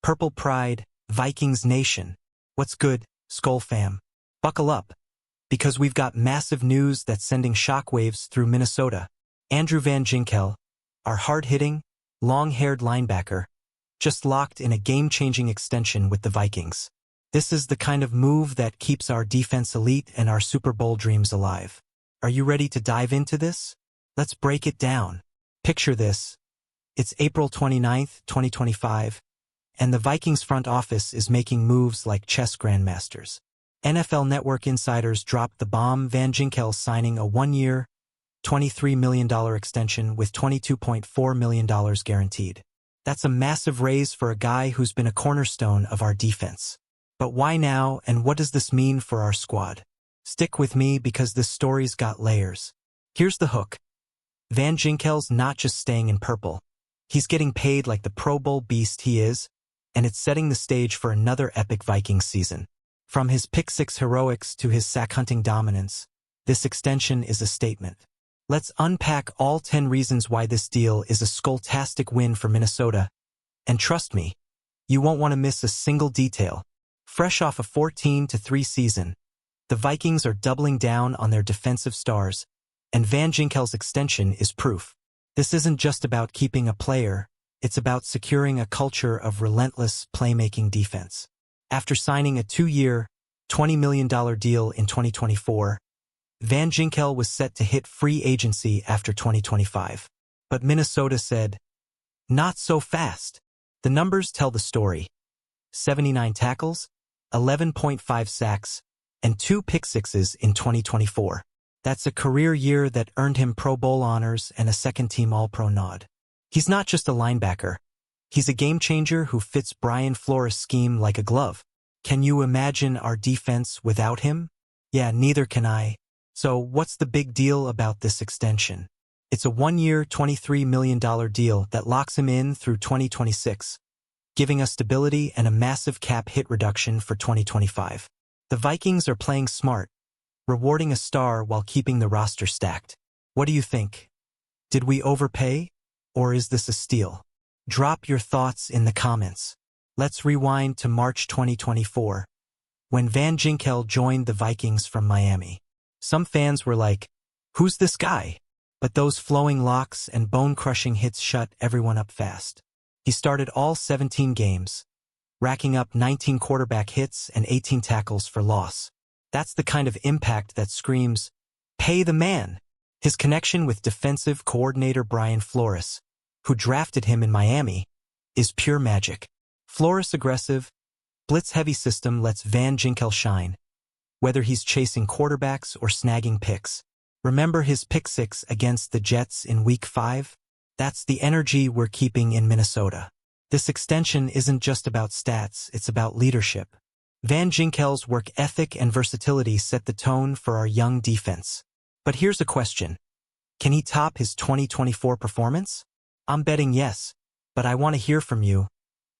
Purple Pride, Vikings Nation. What's good, Skull fam? Buckle up, because we've got massive news that's sending shockwaves through Minnesota. Andrew Van Ginkel, our hard-hitting, long-haired linebacker, just locked in a game-changing extension with the Vikings. This is the kind of move that keeps our defense elite and our Super Bowl dreams alive. Are you ready to dive into this? Let's break it down. Picture this. It's April 29th, 2025, and the Vikings front office is making moves like chess grandmasters. NFL Network insiders dropped the bomb: Van Ginkel signing a one-year, $23 million extension with $22.4 million guaranteed. That's a massive raise for a guy who's been a cornerstone of our defense. But why now, and what does this mean for our squad? Stick with me because this story's got layers. Here's the hook. Van Ginkel's not just staying in purple. He's getting paid like the Pro Bowl beast he is, and it's setting the stage for another epic Vikings season. From his pick-six heroics to his sack-hunting dominance, this extension is a statement. Let's unpack all 10 reasons why this deal is a skull-tastic win for Minnesota. And trust me, you won't want to miss a single detail. Fresh off a 14-3 season, the Vikings are doubling down on their defensive stars, and Van Ginkel's extension is proof. This isn't just about keeping a player, it's about securing a culture of relentless playmaking defense. After signing a 2-year, $20 million deal in 2024, Van Ginkel was set to hit free agency after 2025. But Minnesota said, "Not so fast." The numbers tell the story. 79 tackles, 11.5 sacks, and 2 pick-sixes in 2024. That's a career year that earned him Pro Bowl honors and a second-team All-Pro nod. He's not just a linebacker. He's a game-changer who fits Brian Flores' scheme like a glove. Can you imagine our defense without him? Yeah, neither can I. So what's the big deal about this extension? It's a one-year, $23 million deal that locks him in through 2026, giving us stability and a massive cap hit reduction for 2025. The Vikings are playing smart, rewarding a star while keeping the roster stacked. What do you think? Did we overpay? Or is this a steal? Drop your thoughts in the comments. Let's rewind to March 2024, when Van Ginkel joined the Vikings from Miami. Some fans were like, "Who's this guy?" But those flowing locks and bone-crushing hits shut everyone up fast. He started all 17 games, racking up 19 quarterback hits and 18 tackles for loss. That's the kind of impact that screams, "Pay the man." His connection with defensive coordinator Brian Flores, who drafted him in Miami, is pure magic. Flores' aggressive, blitz-heavy system lets Van Ginkel shine, whether he's chasing quarterbacks or snagging picks. Remember his pick-six against the Jets in Week 5? That's the energy we're keeping in Minnesota. This extension isn't just about stats, it's about leadership. Van Ginkel's work ethic and versatility set the tone for our young defense. But here's a question. Can he top his 2024 performance? I'm betting yes, but I want to hear from you.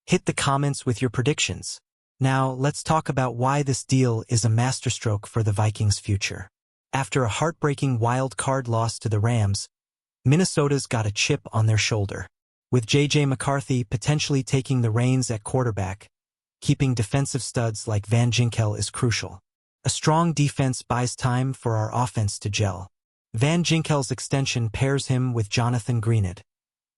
Hit the comments with your predictions. Now, let's talk about why this deal is a masterstroke for the Vikings' future. After a heartbreaking wild card loss to the Rams, Minnesota's got a chip on their shoulder. With J.J. McCarthy potentially taking the reins at quarterback, keeping defensive studs like Van Ginkel is crucial. A strong defense buys time for our offense to gel. Van Ginkel's extension pairs him with Jonathan Greenard,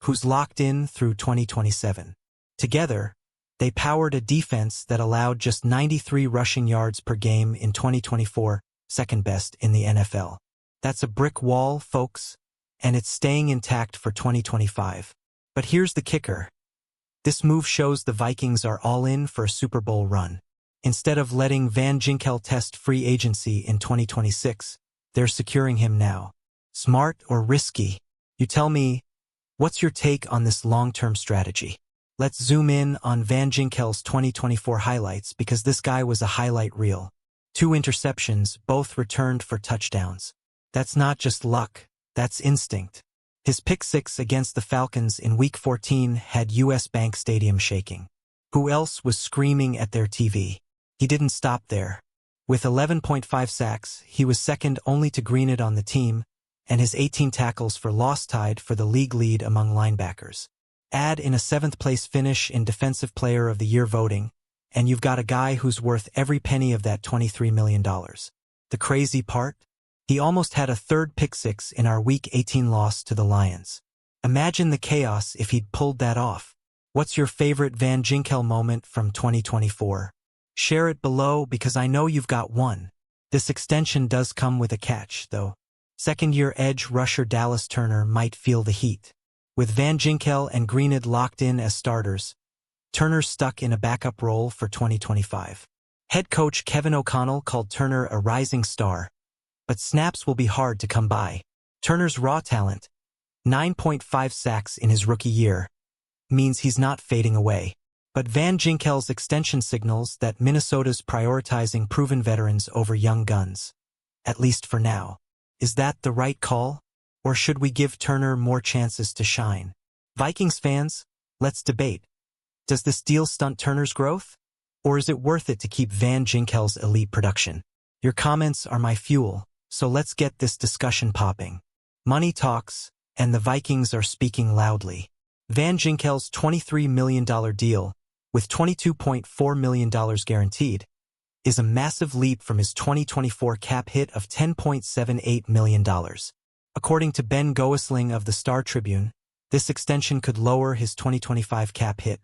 who's locked in through 2027. Together, they powered a defense that allowed just 93 rushing yards per game in 2024, second best in the NFL. That's a brick wall, folks, and it's staying intact for 2025. But here's the kicker. This move shows the Vikings are all in for a Super Bowl run. Instead of letting Van Ginkel test free agency in 2026, they're securing him now. Smart or risky? You tell me, what's your take on this long-term strategy? Let's zoom in on Van Ginkel's 2024 highlights because this guy was a highlight reel. 2 interceptions, both returned for touchdowns. That's not just luck, that's instinct. His pick-six against the Falcons in Week 14 had US Bank Stadium shaking. Who else was screaming at their TV? He didn't stop there. With 11.5 sacks, he was second only to Greenard on the team, and his 18 tackles for loss tied for the league lead among linebackers. Add in a 7th-place finish in Defensive Player of the Year voting, and you've got a guy who's worth every penny of that $23 million. The crazy part? He almost had a third pick-six in our Week 18 loss to the Lions. Imagine the chaos if he'd pulled that off. What's your favorite Van Ginkel moment from 2024? Share it below because I know you've got one. This extension does come with a catch, though. Second-year edge rusher Dallas Turner might feel the heat. With Van Ginkel and Greenid locked in as starters, Turner's stuck in a backup role for 2025. Head coach Kevin O'Connell called Turner a rising star, but snaps will be hard to come by. Turner's raw talent, 9.5 sacks in his rookie year, means he's not fading away. But Van Ginkel's extension signals that Minnesota's prioritizing proven veterans over young guns. At least for now. Is that the right call? Or should we give Turner more chances to shine? Vikings fans, let's debate. Does this deal stunt Turner's growth? Or is it worth it to keep Van Ginkel's elite production? Your comments are my fuel, so let's get this discussion popping. Money talks, and the Vikings are speaking loudly. Van Ginkel's $23 million deal, with $22.4 million guaranteed, is a massive leap from his 2024 cap hit of $10.78 million. According to Ben Goesling of the Star Tribune, this extension could lower his 2025 cap hit,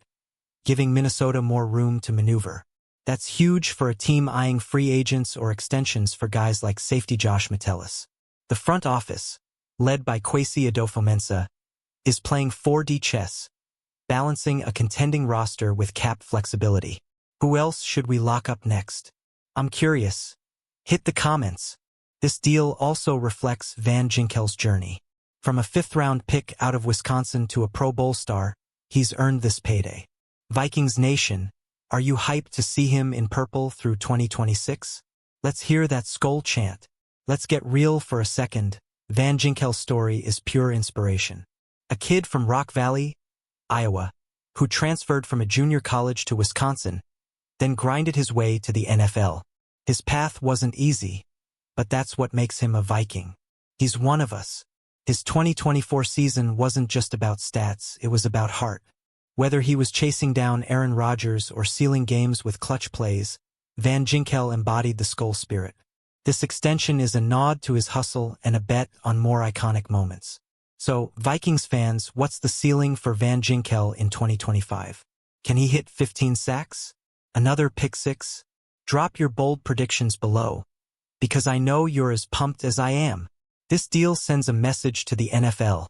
giving Minnesota more room to maneuver. That's huge for a team eyeing free agents or extensions for guys like safety Josh Metellus. The front office, led by Kwesi Adofo-Mensah, is playing 4D chess, balancing a contending roster with cap flexibility. Who else should we lock up next? I'm curious. Hit the comments. This deal also reflects Van Ginkel's journey. From a 5th-round pick out of Wisconsin to a Pro Bowl star, he's earned this payday. Vikings Nation, are you hyped to see him in purple through 2026? Let's hear that Skol chant. Let's get real for a second. Van Ginkel's story is pure inspiration. A kid from Rock Valley, Iowa, who transferred from a junior college to Wisconsin, then grinded his way to the NFL. His path wasn't easy, but that's what makes him a Viking. He's one of us. His 2024 season wasn't just about stats, it was about heart. Whether he was chasing down Aaron Rodgers or sealing games with clutch plays, Van Ginkel embodied the Skol spirit. This extension is a nod to his hustle and a bet on more iconic moments. So, Vikings fans, what's the ceiling for Van Ginkel in 2025? Can he hit 15 sacks? Another pick-six? Drop your bold predictions below, because I know you're as pumped as I am. This deal sends a message to the NFL.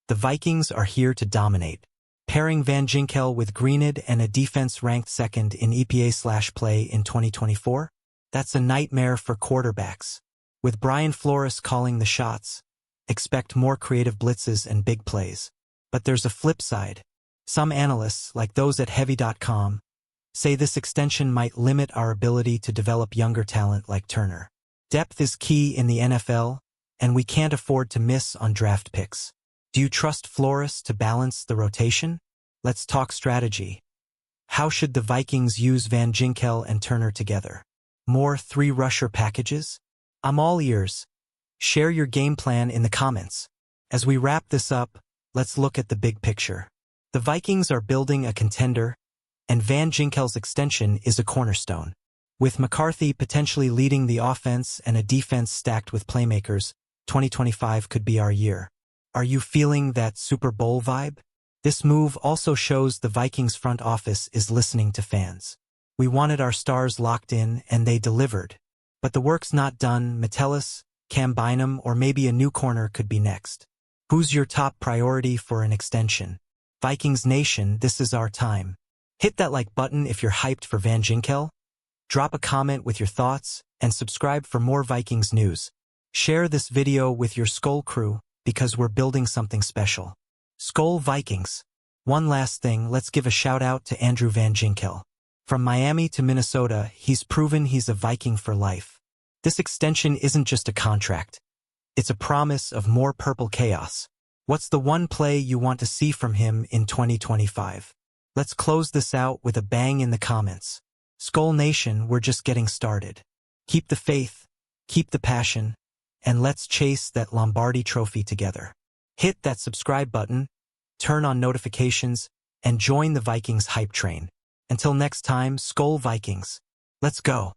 The Vikings are here to dominate. Pairing Van Ginkel with Greenid and a defense ranked second in EPA/play in 2024? That's a nightmare for quarterbacks. With Brian Flores calling the shots, expect more creative blitzes and big plays. But there's a flip side. Some analysts, like those at Heavy.com, say this extension might limit our ability to develop younger talent like Turner. Depth is key in the NFL, and we can't afford to miss on draft picks. Do you trust Flores to balance the rotation? Let's talk strategy. How should the Vikings use Van Ginkel and Turner together? More 3-rusher packages? I'm all ears. Share your game plan in the comments. As we wrap this up, let's look at the big picture. The Vikings are building a contender, and Van Ginkel's extension is a cornerstone. With McCarthy potentially leading the offense and a defense stacked with playmakers, 2025 could be our year. Are you feeling that Super Bowl vibe? This move also shows the Vikings front office is listening to fans. We wanted our stars locked in, and they delivered. But the work's not done. Metellus, Cam Bynum, or maybe a new corner could be next. Who's your top priority for an extension? Vikings Nation, this is our time. Hit that like button if you're hyped for Van Ginkel. Drop a comment with your thoughts, and subscribe for more Vikings news. Share this video with your Skol crew, because we're building something special. Skol Vikings. One last thing, let's give a shout out to Andrew Van Ginkel. From Miami to Minnesota, he's proven he's a Viking for life. This extension isn't just a contract. It's a promise of more purple chaos. What's the one play you want to see from him in 2025? Let's close this out with a bang in the comments. Skol Nation, we're just getting started. Keep the faith, keep the passion, and let's chase that Lombardi trophy together. Hit that subscribe button, turn on notifications, and join the Vikings hype train. Until next time, Skol Vikings. Let's go.